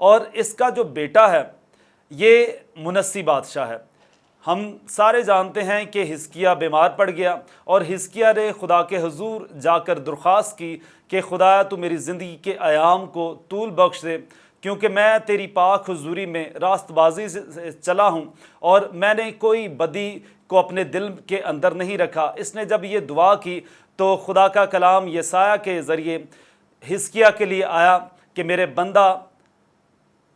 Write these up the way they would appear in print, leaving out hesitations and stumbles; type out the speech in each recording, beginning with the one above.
اور اس کا جو بیٹا ہے یہ منسی بادشاہ ہے۔ ہم سارے جانتے ہیں کہ حزقیہ بیمار پڑ گیا اور حزقیہ نے خدا کے حضور جا کر درخواست کی کہ خدایا تو میری زندگی کے ایام کو طول بخش دے، کیونکہ میں تیری پاک حضوری میں راست بازی سے چلا ہوں اور میں نے کوئی بدی کو اپنے دل کے اندر نہیں رکھا۔ اس نے جب یہ دعا کی تو خدا کا کلام یسایہ کے ذریعے حزقیہ کے لیے آیا کہ میرے بندہ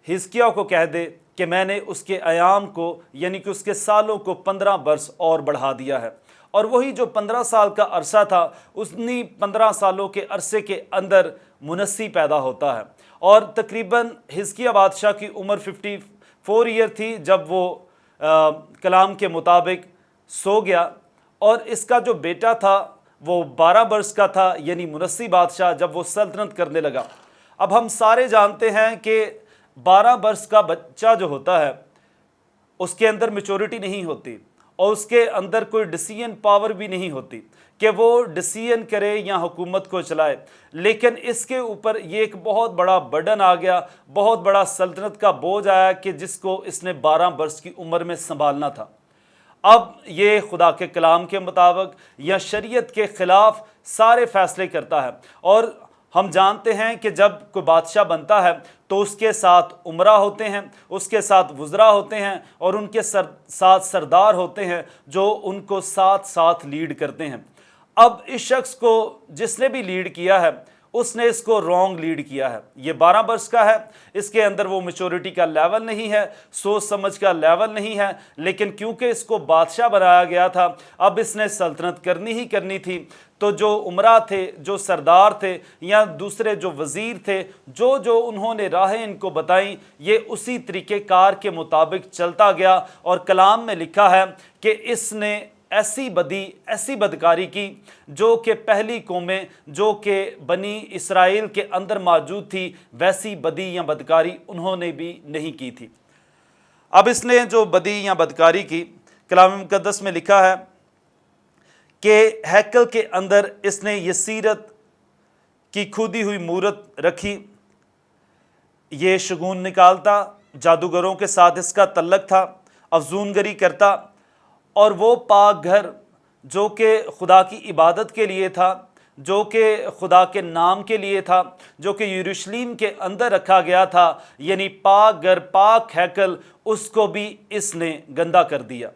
حزقیہ کو کہہ دے کہ میں نے اس کے ایام کو یعنی کہ اس کے سالوں کو 15 برس اور بڑھا دیا ہے، اور وہی جو 15 سال کا عرصہ تھا انہی 15 سالوں کے عرصے کے اندر منسی پیدا ہوتا ہے، اور تقریباً حزقیہ بادشاہ کی عمر 54 ایئر تھی جب وہ کلام کے مطابق سو گیا، اور اس کا جو بیٹا تھا وہ 12 برس کا تھا یعنی منسی بادشاہ جب وہ سلطنت کرنے لگا۔ اب ہم سارے جانتے ہیں کہ 12 برس کا بچہ جو ہوتا ہے اس کے اندر میچورٹی نہیں ہوتی اور اس کے اندر کوئی ڈیسیژن پاور بھی نہیں ہوتی کہ وہ ڈیسیژن کرے یا حکومت کو چلائے، لیکن اس کے اوپر یہ ایک بہت بڑا برڈن آ گیا، بہت بڑا سلطنت کا بوجھ آیا کہ جس کو اس نے 12 برس کی عمر میں سنبھالنا تھا۔ اب یہ خدا کے کلام کے مطابق یا شریعت کے خلاف سارے فیصلے کرتا ہے، اور ہم جانتے ہیں کہ جب کوئی بادشاہ بنتا ہے تو اس کے ساتھ عمرہ ہوتے ہیں، اس کے ساتھ وزراء ہوتے ہیں، اور ان کے ساتھ سردار ہوتے ہیں جو ان کو ساتھ لیڈ کرتے ہیں۔ اب اس شخص کو جس نے بھی لیڈ کیا ہے اس نے اس کو رانگ لیڈ کیا ہے۔ یہ 12 برس کا ہے، اس کے اندر وہ میچورٹی کا لیول نہیں ہے، سوچ سمجھ کا لیول نہیں ہے، لیکن کیونکہ اس کو بادشاہ بنایا گیا تھا اب اس نے سلطنت کرنی ہی کرنی تھی، تو جو عمرہ تھے، جو سردار تھے یا دوسرے جو وزیر تھے، جو انہوں نے راہیں ان کو بتائیں یہ اسی طریقہ کار کے مطابق چلتا گیا، اور کلام میں لکھا ہے کہ اس نے ایسی بدی ایسی بدکاری کی جو کہ پہلی قومیں جو کہ بنی اسرائیل کے اندر موجود تھی ویسی بدی یا بدکاری انہوں نے بھی نہیں کی تھی۔ اب اس نے جو بدی یا بدکاری کی، کلام مقدس میں لکھا ہے کہ ہیکل کے اندر اس نے یسیرت کی کھودی ہوئی مورت رکھی، یہ شگون نکالتا، جادوگروں کے ساتھ اس کا تعلق تھا، افزون گری کرتا، اور وہ پاک گھر جو کہ خدا کی عبادت کے لیے تھا، جو کہ خدا کے نام کے لیے تھا، جو کہ یروشلم کے اندر رکھا گیا تھا، یعنی پاک گھر، پاک ہیکل، اس کو بھی اس نے گندا کر دیا،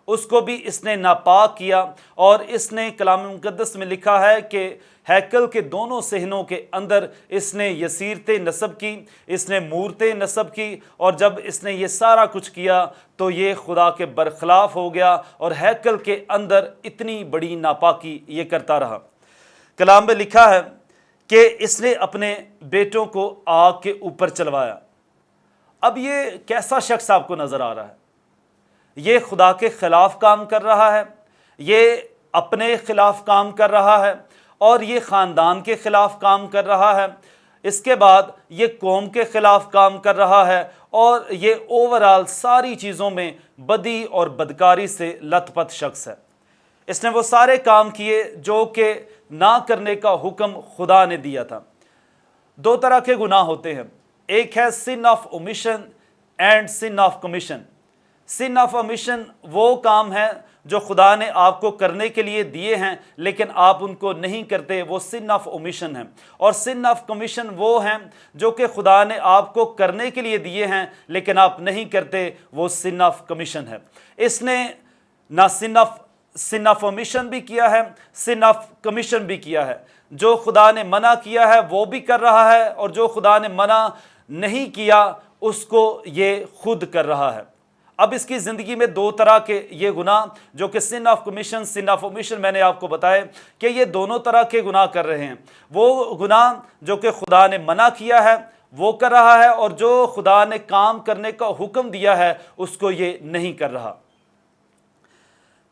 اس کو بھی اس نے ناپاک کیا۔ اور اس نے کلام مقدس میں لکھا ہے کہ ہیکل کے دونوں صحنوں کے اندر اس نے یسیرتیں نصب کی، اس نے مورتیں نصب کی، اور جب اس نے یہ سارا کچھ کیا تو یہ خدا کے برخلاف ہو گیا اور ہیکل کے اندر اتنی بڑی ناپاکی یہ کرتا رہا۔ کلام میں لکھا ہے کہ اس نے اپنے بیٹوں کو آگ کے اوپر چلوایا۔ اب یہ کیسا شخص آپ کو نظر آ رہا ہے؟ یہ خدا کے خلاف کام کر رہا ہے، یہ اپنے خلاف کام کر رہا ہے، اور یہ خاندان کے خلاف کام کر رہا ہے، اس کے بعد یہ قوم کے خلاف کام کر رہا ہے، اور یہ اوورال ساری چیزوں میں بدی اور بدکاری سے لت پت شخص ہے۔ اس نے وہ سارے کام کیے جو کہ نہ کرنے کا حکم خدا نے دیا تھا۔ 2 طرح کے گناہ ہوتے ہیں، ایک ہے sin of omission and sin of commission. Sin of omission وہ کام ہے جو خدا نے آپ کو کرنے کے لیے دیے ہیں لیکن آپ ان کو نہیں کرتے، وہ سن آف اومیشن ہے۔ اور سن آف کمیشن وہ ہیں جو کہ خدا نے آپ کو کرنے کے لیے دیے ہیں لیکن آپ نہیں کرتے، وہ سن آف کمیشن ہے۔ اس نے نہ سن آف اومیشن بھی کیا ہے، سن آف کمیشن بھی کیا ہے۔ جو خدا نے منع کیا ہے وہ بھی کر رہا ہے، اور جو خدا نے منع نہیں کیا اس کو یہ خود کر رہا ہے۔ اب اس کی زندگی میں 2 طرح کے یہ گناہ جو کہ sin of commission, sin of omission, میں نے آپ کو بتایا کہ یہ دونوں طرح کے گناہ کر رہے ہیں۔ وہ گناہ جو کہ خدا نے منع کیا ہے وہ کر رہا ہے، اور جو خدا نے کام کرنے کا حکم دیا ہے اس کو یہ نہیں کر رہا۔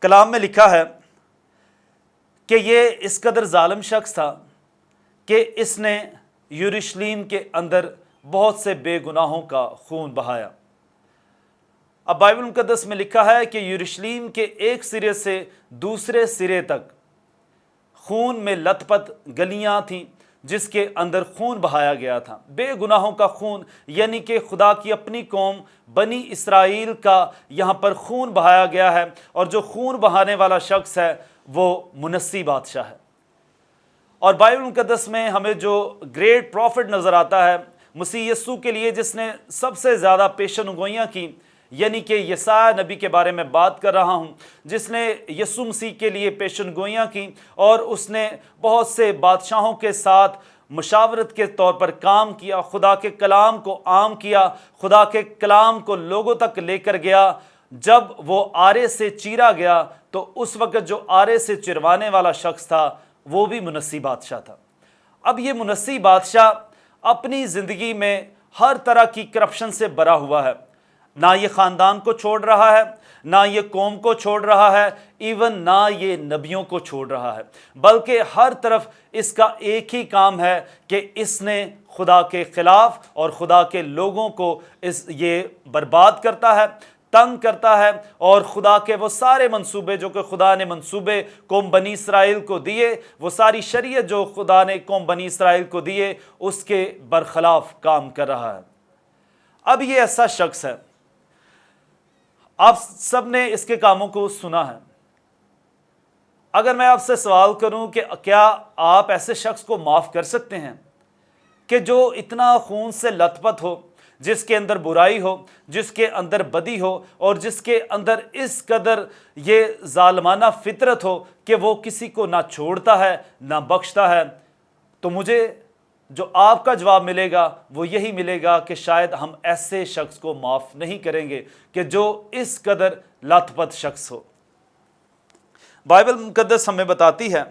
کلام میں لکھا ہے کہ یہ اس قدر ظالم شخص تھا کہ اس نے یروشلم کے اندر بہت سے بے گناہوں کا خون بہایا۔ اب بائبل مقدس میں لکھا ہے کہ یروشلم کے ایک سرے سے دوسرے سرے تک خون میں لت پت گلیاں تھیں، جس کے اندر خون بہایا گیا تھا، بے گناہوں کا خون، یعنی کہ خدا کی اپنی قوم بنی اسرائیل کا یہاں پر خون بہایا گیا ہے، اور جو خون بہانے والا شخص ہے وہ منسی بادشاہ ہے۔ اور بائبل مقدس میں ہمیں جو گریٹ پروفٹ نظر آتا ہے مسیح یسوع کے لیے، جس نے سب سے زیادہ پیشن گوئیاں کی، یعنی کہ یسایہ نبی کے بارے میں بات کر رہا ہوں، جس نے یسوع مسیح کے لیے پیشن گوئیاں کی، اور اس نے بہت سے بادشاہوں کے ساتھ مشاورت کے طور پر کام کیا، خدا کے کلام کو عام کیا، خدا کے کلام کو لوگوں تک لے کر گیا۔ جب وہ آرے سے چیرا گیا تو اس وقت جو آرے سے چروانے والا شخص تھا وہ بھی منسی بادشاہ تھا۔ اب یہ منسی بادشاہ اپنی زندگی میں ہر طرح کی کرپشن سے بھرا ہوا ہے، نہ یہ خاندان کو چھوڑ رہا ہے، نہ یہ قوم کو چھوڑ رہا ہے، ایون نہ یہ نبیوں کو چھوڑ رہا ہے، بلکہ ہر طرف اس کا ایک ہی کام ہے کہ اس نے خدا کے خلاف اور خدا کے لوگوں کو یہ برباد کرتا ہے، تنگ کرتا ہے، اور خدا کے وہ سارے منصوبے جو کہ خدا نے منصوبے قوم بنی اسرائیل کو دیے، وہ ساری شریعت جو خدا نے قوم بنی اسرائیل کو دیے، اس کے برخلاف کام کر رہا ہے۔ اب یہ ایسا شخص ہے، آپ سب نے اس کے کاموں کو سنا ہے۔ اگر میں آپ سے سوال کروں کہ کیا آپ ایسے شخص کو معاف کر سکتے ہیں کہ جو اتنا خون سے لت پت ہو، جس کے اندر برائی ہو، جس کے اندر بدی ہو، اور جس کے اندر اس قدر یہ ظالمانہ فطرت ہو کہ وہ کسی کو نہ چھوڑتا ہے نہ بخشتا ہے؟ تو مجھے جو آپ کا جواب ملے گا وہ یہی ملے گا کہ شاید ہم ایسے شخص کو معاف نہیں کریں گے کہ جو اس قدر لت پت شخص ہو۔ بائبل مقدس ہمیں بتاتی ہے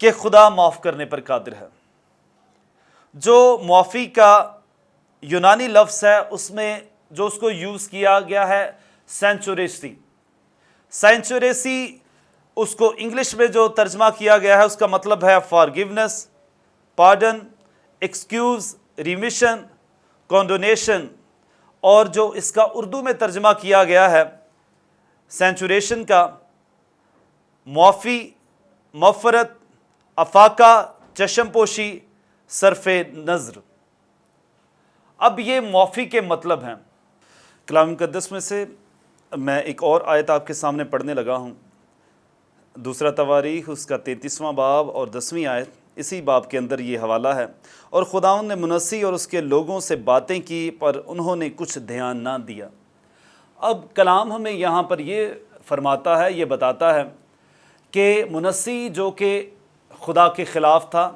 کہ خدا معاف کرنے پر قادر ہے۔ جو معافی کا یونانی لفظ ہے، اس میں جو اس کو یوز کیا گیا ہے سینچوریسی، اس کو انگلش میں جو ترجمہ کیا گیا ہے اس کا مطلب ہے فارگیونیس، پارڈن، ایکسکیوز، ریمیشن، کانڈونیشن، اور جو اس کا اردو میں ترجمہ کیا گیا ہے سینچوریشن کا، معافی، مغفرت، افاقہ، چشم پوشی، صرف نظر۔ اب یہ معافی کے مطلب ہیں۔ کلام مقدس میں سے میں ایک اور آیت آپ کے سامنے پڑھنے لگا ہوں، دوسرا تواریخ اس کا 33واں باب اور 10ویں آیت، اسی باب کے اندر یہ حوالہ ہے۔ اور خداوند نے منسی اور اس کے لوگوں سے باتیں کی پر انہوں نے کچھ دھیان نہ دیا۔ اب کلام ہمیں یہاں پر یہ فرماتا ہے، یہ بتاتا ہے کہ منسی جو کہ خدا کے خلاف تھا،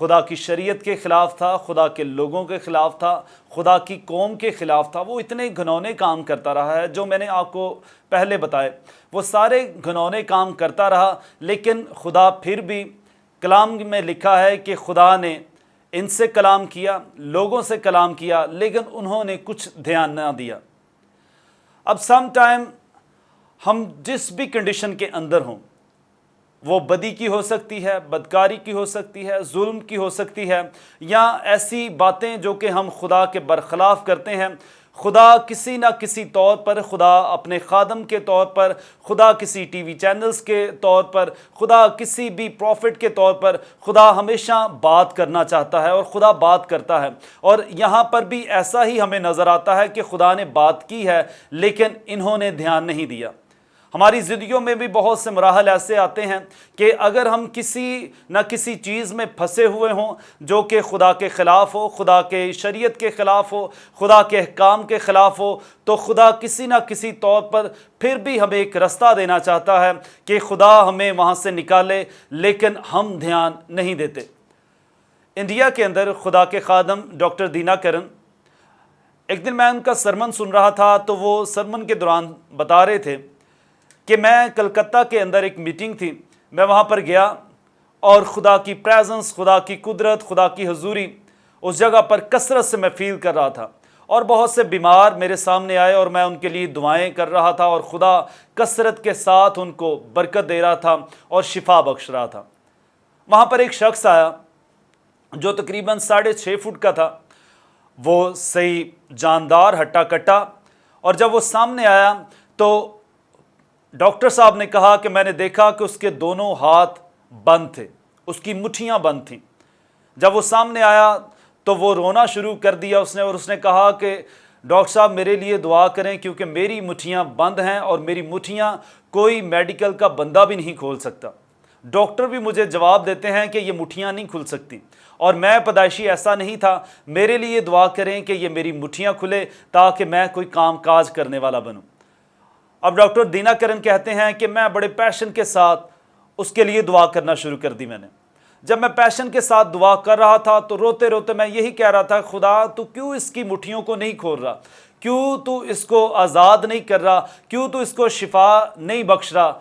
خدا کی شریعت کے خلاف تھا، خدا کے لوگوں کے خلاف تھا، خدا کی قوم کے خلاف تھا، وہ اتنے گھنونے کام کرتا رہا ہے جو میں نے آپ کو پہلے بتائے، وہ سارے گھنونے کام کرتا رہا، لیکن خدا پھر بھی کلام میں لکھا ہے کہ خدا نے ان سے کلام کیا، لوگوں سے کلام کیا، لیکن انہوں نے کچھ دھیان نہ دیا۔ اب سم ٹائم ہم جس بھی کنڈیشن کے اندر ہوں، وہ بدی کی ہو سکتی ہے، بدکاری کی ہو سکتی ہے، ظلم کی ہو سکتی ہے، یا ایسی باتیں جو کہ ہم خدا کے برخلاف کرتے ہیں، خدا کسی نہ کسی طور پر، خدا اپنے خادم کے طور پر، خدا کسی ٹی وی چینلز کے طور پر، خدا کسی بھی پروفٹ کے طور پر، خدا ہمیشہ بات کرنا چاہتا ہے اور خدا بات کرتا ہے۔ اور یہاں پر بھی ایسا ہی ہمیں نظر آتا ہے کہ خدا نے بات کی ہے لیکن انہوں نے دھیان نہیں دیا۔ ہماری زندگیوں میں بھی بہت سے مراحل ایسے آتے ہیں کہ اگر ہم کسی نہ کسی چیز میں پھنسے ہوئے ہوں جو کہ خدا کے خلاف ہو، خدا کے شریعت کے خلاف ہو، خدا کے احکام کے خلاف ہو، تو خدا کسی نہ کسی طور پر پھر بھی ہمیں ایک رستہ دینا چاہتا ہے کہ خدا ہمیں وہاں سے نکالے، لیکن ہم دھیان نہیں دیتے۔ انڈیا کے اندر خدا کے خادم ڈاکٹر دینا کرن، ایک دن میں ان کا سرمن سن رہا تھا، تو وہ سرمن کے دوران بتا رہے تھے کہ میں کلکتہ کے اندر ایک میٹنگ تھی، میں وہاں پر گیا اور خدا کی پریزنس، خدا کی قدرت، خدا کی حضوری اس جگہ پر کثرت سے میں فیل کر رہا تھا، اور بہت سے بیمار میرے سامنے آئے اور میں ان کے لیے دعائیں کر رہا تھا، اور خدا کثرت کے ساتھ ان کو برکت دے رہا تھا اور شفا بخش رہا تھا۔ وہاں پر ایک شخص آیا جو تقریباً 6.5 فٹ کا تھا، وہ صحیح جاندار ہٹا کٹا، اور جب وہ سامنے آیا تو ڈاکٹر صاحب نے کہا کہ میں نے دیکھا کہ اس کے دونوں ہاتھ بند تھے، اس کی مٹھیاں بند تھیں۔ جب وہ سامنے آیا تو وہ رونا شروع کر دیا اس نے، اور اس نے کہا کہ ڈاکٹر صاحب میرے لیے دعا کریں کیونکہ میری مٹھیاں بند ہیں اور میری مٹھیاں کوئی میڈیکل کا بندہ بھی نہیں کھول سکتا۔ ڈاکٹر بھی مجھے جواب دیتے ہیں کہ یہ مٹھیاں نہیں کھل سکتی، اور میں پیدائشی ایسا نہیں تھا، میرے لیے دعا کریں کہ یہ میری مٹھیاں کھلے تاکہ میں کوئی کام کاج کرنے والا بنوں۔ اب ڈاکٹر دینا کرن کہتے ہیں کہ میں بڑے پیشن کے ساتھ اس کے لیے دعا کرنا شروع کر دی۔ میں نے جب میں پیشن کے ساتھ دعا کر رہا تھا تو روتے روتے میں یہی کہہ رہا تھا، خدا تو کیوں اس کی مٹھیوں کو نہیں کھول رہا، کیوں تو اس کو آزاد نہیں کر رہا، کیوں تو اس کو شفا نہیں بخش رہا۔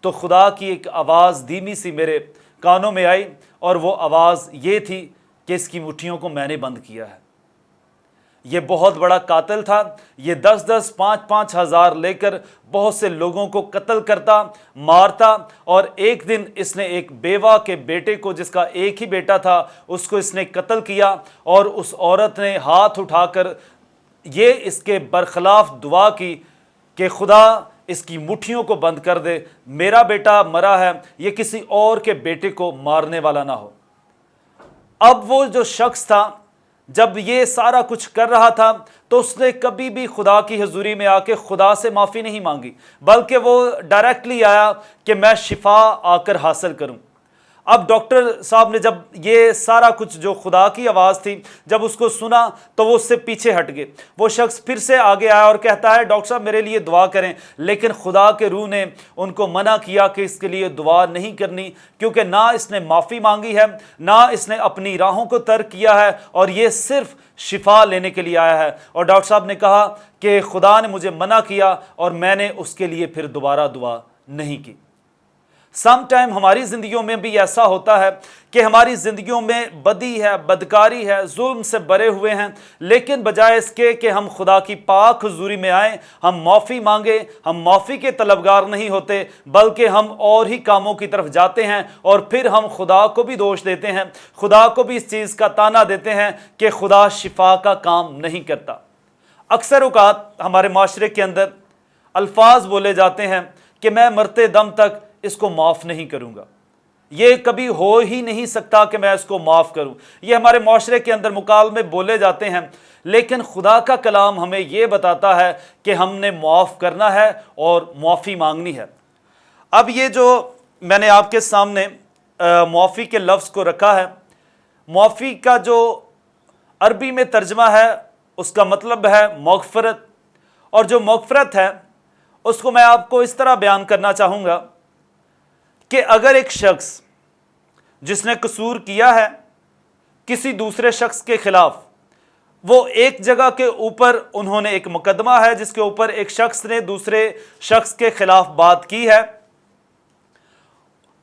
تو خدا کی ایک آواز دھیمی سی میرے کانوں میں آئی، اور وہ آواز یہ تھی کہ اس کی مٹھیوں کو میں نے بند کیا ہے۔ یہ بہت بڑا قاتل تھا، یہ 10-10 5-5 ہزار لے کر بہت سے لوگوں کو قتل کرتا، مارتا، اور ایک دن اس نے ایک بیوہ کے بیٹے کو، جس کا ایک ہی بیٹا تھا، اس کو اس نے قتل کیا، اور اس عورت نے ہاتھ اٹھا کر یہ اس کے برخلاف دعا کی کہ خدا اس کی مٹھیوں کو بند کر دے، میرا بیٹا مرا ہے، یہ کسی اور کے بیٹے کو مارنے والا نہ ہو۔ اب وہ جو شخص تھا جب یہ سارا کچھ کر رہا تھا تو اس نے کبھی بھی خدا کی حضوری میں آ کے خدا سے معافی نہیں مانگی، بلکہ وہ ڈائریکٹلی آیا کہ میں شفا آ کر حاصل کروں۔ اب ڈاکٹر صاحب نے جب یہ سارا کچھ جو خدا کی آواز تھی جب اس کو سنا تو وہ اس سے پیچھے ہٹ گئے۔ وہ شخص پھر سے آگے آیا اور کہتا ہے ڈاکٹر صاحب میرے لیے دعا کریں، لیکن خدا کے روح نے ان کو منع کیا کہ اس کے لیے دعا نہیں کرنی، کیونکہ نہ اس نے معافی مانگی ہے، نہ اس نے اپنی راہوں کو ترک کیا ہے، اور یہ صرف شفا لینے کے لیے آیا ہے۔ اور ڈاکٹر صاحب نے کہا کہ خدا نے مجھے منع کیا اور میں نے اس کے لیے پھر دوبارہ دعا نہیں کی۔ سم ٹائم ہماری زندگیوں میں بھی ایسا ہوتا ہے کہ ہماری زندگیوں میں بدی ہے، بدکاری ہے، ظلم سے بھرے ہوئے ہیں، لیکن بجائے اس کے کہ ہم خدا کی پاک حضوری میں آئیں، ہم معافی مانگیں، ہم معافی کے طلبگار نہیں ہوتے، بلکہ ہم اور ہی کاموں کی طرف جاتے ہیں، اور پھر ہم خدا کو بھی دوش دیتے ہیں، خدا کو بھی اس چیز کا طعنہ دیتے ہیں کہ خدا شفا کا کام نہیں کرتا۔ اکثر اوقات ہمارے معاشرے کے اندر الفاظ بولے جاتے ہیں کہ میں مرتے دم تک اس کو معاف نہیں کروں گا، یہ کبھی ہو ہی نہیں سکتا کہ میں اس کو معاف کروں۔ یہ ہمارے معاشرے کے اندر مکالمے بولے جاتے ہیں، لیکن خدا کا کلام ہمیں یہ بتاتا ہے کہ ہم نے معاف کرنا ہے اور معافی مانگنی ہے۔ اب یہ جو میں نے آپ کے سامنے معافی کے لفظ کو رکھا ہے، معافی کا جو عربی میں ترجمہ ہے اس کا مطلب ہے مغفرت، اور جو مغفرت ہے اس کو میں آپ کو اس طرح بیان کرنا چاہوں گا کہ اگر ایک شخص جس نے قصور کیا ہے کسی دوسرے شخص کے خلاف، وہ ایک جگہ کے اوپر انہوں نے ایک مقدمہ ہے جس کے اوپر ایک شخص نے دوسرے شخص کے خلاف بات کی ہے،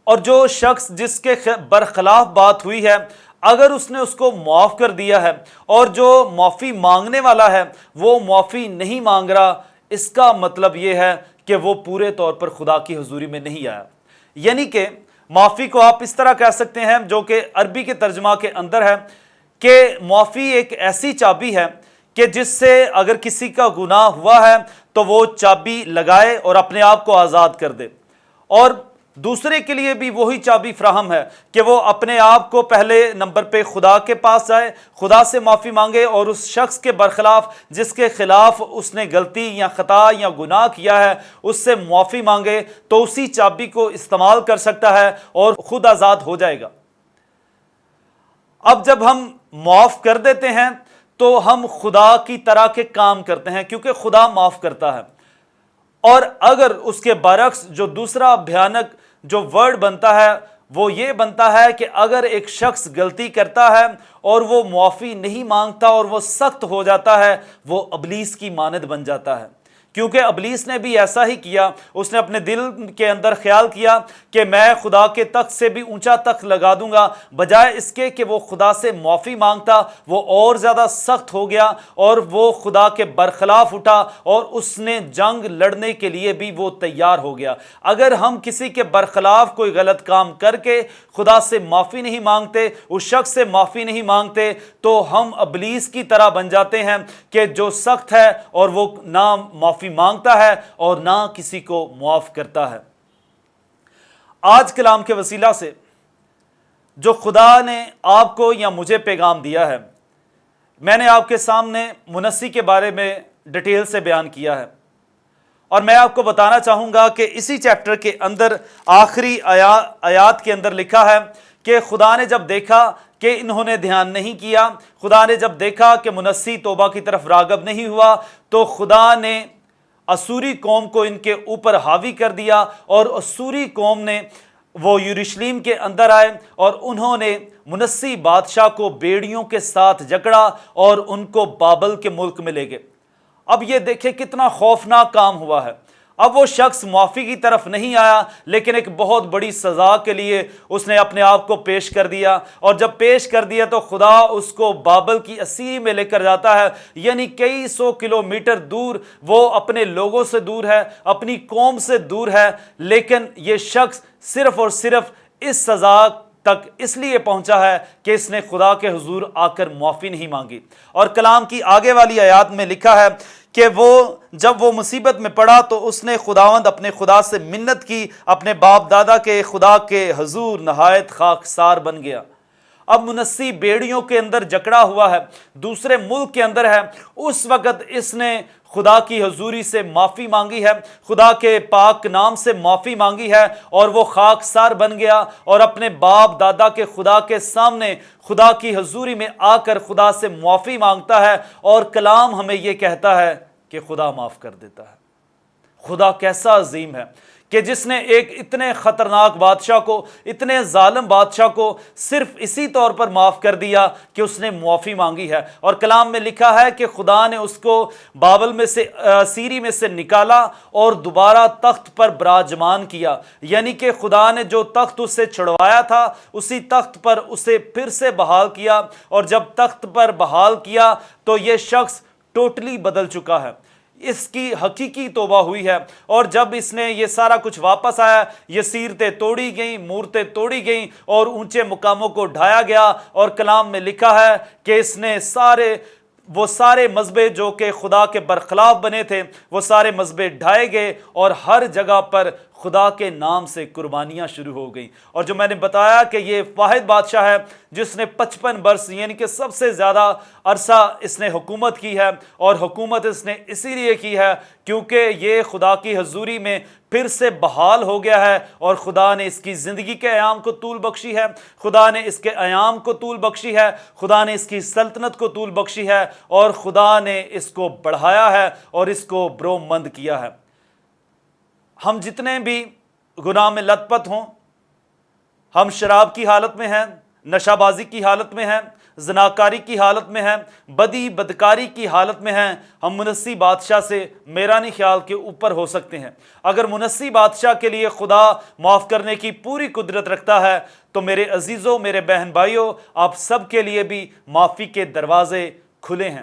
اور جو شخص جس کے برخلاف بات ہوئی ہے اگر اس نے اس کو معاف کر دیا ہے، اور جو معافی مانگنے والا ہے وہ معافی نہیں مانگ رہا، اس کا مطلب یہ ہے کہ وہ پورے طور پر خدا کی حضوری میں نہیں آیا۔ یعنی کہ معافی کو آپ اس طرح کہہ سکتے ہیں، جو کہ عربی کے ترجمہ کے اندر ہے، کہ معافی ایک ایسی چابی ہے کہ جس سے اگر کسی کا گناہ ہوا ہے تو وہ چابی لگائے اور اپنے آپ کو آزاد کر دے، اور دوسرے کے لیے بھی وہی چابی فراہم ہے کہ وہ اپنے آپ کو پہلے نمبر پہ خدا کے پاس جائے، خدا سے معافی مانگے، اور اس شخص کے برخلاف جس کے خلاف اس نے غلطی یا خطا یا گناہ کیا ہے اس سے معافی مانگے، تو اسی چابی کو استعمال کر سکتا ہے اور خود آزاد ہو جائے گا۔ اب جب ہم معاف کر دیتے ہیں تو ہم خدا کی طرح کے کام کرتے ہیں، کیونکہ خدا معاف کرتا ہے، اور اگر اس کے برعکس جو دوسرا بھیانک جو ورڈ بنتا ہے وہ یہ بنتا ہے کہ اگر ایک شخص غلطی کرتا ہے اور وہ معافی نہیں مانگتا اور وہ سخت ہو جاتا ہے، وہ ابلیس کی مانند بن جاتا ہے، کیونکہ ابلیس نے بھی ایسا ہی کیا۔ اس نے اپنے دل کے اندر خیال کیا کہ میں خدا کے تخت سے بھی اونچا تخت لگا دوں گا، بجائے اس کے کہ وہ خدا سے معافی مانگتا وہ اور زیادہ سخت ہو گیا اور وہ خدا کے برخلاف اٹھا، اور اس نے جنگ لڑنے کے لیے بھی وہ تیار ہو گیا۔ اگر ہم کسی کے برخلاف کوئی غلط کام کر کے خدا سے معافی نہیں مانگتے، اس شخص سے معافی نہیں مانگتے، تو ہم ابلیس کی طرح بن جاتے ہیں کہ جو سخت ہے اور وہ نہ معافی مانگتا ہے اور نہ کسی کو معاف کرتا ہے۔ آج کلام کے وسیلہ سے جو خدا نے آپ کو یا مجھے پیغام دیا ہے، میں نے آپ کے سامنے منسی کے بارے میں ڈیٹیل سے بیان کیا ہے، اور میں آپ کو بتانا چاہوں گا کہ اسی چیپٹر کے اندر آخری آیات کے اندر لکھا ہے کہ خدا نے جب دیکھا کہ انہوں نے دھیان نہیں کیا، خدا نے جب دیکھا کہ منسی توبہ کی طرف راغب نہیں ہوا، تو خدا نے اسوری قوم کو ان کے اوپر حاوی کر دیا، اور اسوری قوم نے وہ یروشلیم کے اندر آئے اور انہوں نے منسی بادشاہ کو بیڑیوں کے ساتھ جکڑا اور ان کو بابل کے ملک میں لے گئے۔ اب یہ دیکھیں کتنا خوفناک کام ہوا ہے۔ اب وہ شخص معافی کی طرف نہیں آیا، لیکن ایک بہت بڑی سزا کے لیے اس نے اپنے آپ کو پیش کر دیا، اور جب پیش کر دیا تو خدا اس کو بابل کی اسیری میں لے کر جاتا ہے، یعنی کئی سو کلومیٹر دور، وہ اپنے لوگوں سے دور ہے، اپنی قوم سے دور ہے، لیکن یہ شخص صرف اور صرف اس سزا تک اس لیے پہنچا ہے کہ اس نے خدا کے حضور آ کر معافی نہیں مانگی۔ اور کلام کی آگے والی آیات میں لکھا ہے کہ وہ جب وہ مصیبت میں پڑا تو اس نے خداوند اپنے خدا سے منت کی، اپنے باپ دادا کے خدا کے حضور نہایت خاکسار بن گیا۔ اب منسی بیڑیوں کے اندر جکڑا ہوا ہے، دوسرے ملک کے اندر ہے، اس وقت اس نے خدا کی حضوری سے معافی مانگی ہے، خدا کے پاک نام سے معافی مانگی ہے، اور وہ خاکسار بن گیا، اور اپنے باپ دادا کے خدا کے سامنے خدا کی حضوری میں آ کر خدا سے معافی مانگتا ہے، اور کلام ہمیں یہ کہتا ہے کہ خدا معاف کر دیتا ہے۔ خدا کیسا عظیم ہے کہ جس نے ایک اتنے خطرناک بادشاہ کو، اتنے ظالم بادشاہ کو صرف اسی طور پر معاف کر دیا کہ اس نے معافی مانگی ہے۔ اور کلام میں لکھا ہے کہ خدا نے اس کو بابل میں سے، اسیری میں سے نکالا اور دوبارہ تخت پر براجمان کیا، یعنی کہ خدا نے جو تخت اس سے چھڑوایا تھا اسی تخت پر اسے پھر سے بحال کیا، اور جب تخت پر بحال کیا تو یہ شخص ٹوٹلی بدل چکا ہے، اس کی حقیقی توبہ ہوئی ہے۔ اور جب اس نے یہ سارا کچھ واپس آیا، یہ سیرتیں توڑی گئیں، مورتیں توڑی گئیں، اور اونچے مقاموں کو ڈھایا گیا، اور کلام میں لکھا ہے کہ اس نے وہ سارے مذبح جو کہ خدا کے برخلاف بنے تھے، وہ سارے مذبح ڈھائے گئے، اور ہر جگہ پر خدا کے نام سے قربانیاں شروع ہو گئیں۔ اور جو میں نے بتایا کہ یہ واحد بادشاہ ہے جس نے 55 برس یعنی کہ سب سے زیادہ عرصہ اس نے حکومت کی ہے، اور حکومت اس نے اسی لیے کی ہے کیونکہ یہ خدا کی حضوری میں پھر سے بحال ہو گیا ہے، اور خدا نے اس کی زندگی کے ایام کو طول بخشی ہے، خدا نے اس کے ایام کو طول بخشی ہے، خدا نے اس کی سلطنت کو طول بخشی ہے، اور خدا نے اس کو بڑھایا ہے اور اس کو برومند کیا ہے۔ ہم جتنے بھی گناہ میں لت پت ہوں، ہم شراب کی حالت میں ہیں، نشہ بازی کی حالت میں ہیں، زناکاری کی حالت میں ہیں، بدی بدکاری کی حالت میں ہیں، ہم منسی بادشاہ سے میرا نہیں خیال کے اوپر ہو سکتے ہیں۔ اگر منسی بادشاہ کے لیے خدا معاف کرنے کی پوری قدرت رکھتا ہے تو میرے عزیزوں، میرے بہن بھائیوں، آپ سب کے لیے بھی معافی کے دروازے کھلے ہیں۔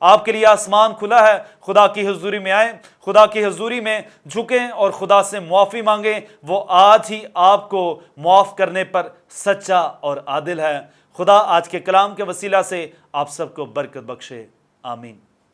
آپ کے لیے آسمان کھلا ہے، خدا کی حضوری میں آئیں، خدا کی حضوری میں جھکیں اور خدا سے معافی مانگیں، وہ آج ہی آپ کو معاف کرنے پر سچا اور عادل ہے۔ خدا آج کے کلام کے وسیلہ سے آپ سب کو برکت بخشے، آمین۔